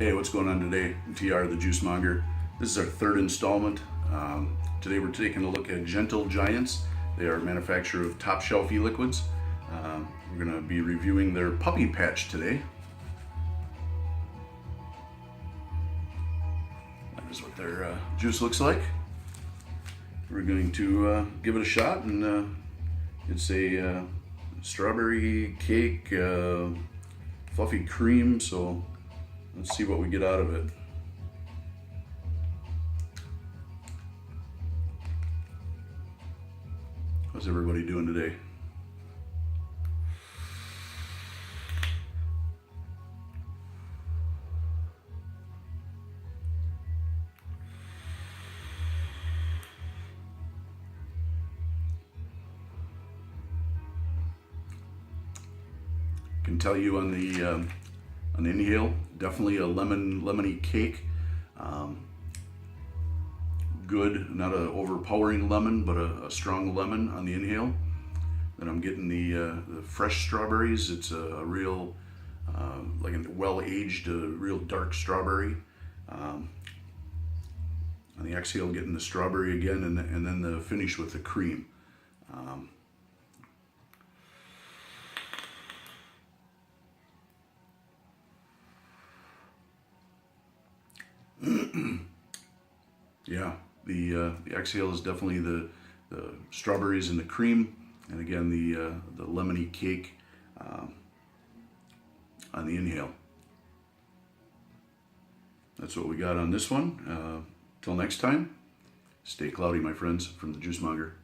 Hey, what's going on today? TR, the Juice Monger. This is our third installment. Today we're taking a look at Gentle Giants. They are a manufacturer of top shelf e-liquids. We're going to be reviewing their puppy patch today. That is what their juice looks like. We're going to give it a shot, and it's a strawberry cake, fluffy cream, so let's see what we get out of it. How's everybody doing today? Can tell you on the inhale, definitely a lemony cake. Good, not an overpowering lemon, but a strong lemon on the inhale. Then I'm getting the fresh strawberries. It's a real, like a well-aged, real dark strawberry. On the exhale, getting the strawberry again, and then the finish with the cream. Yeah, the exhale is definitely the strawberries and the cream, and again the lemony cake on the inhale. That's what we got on this one. Till next time, stay cloudy, my friends, from the Juice Monger.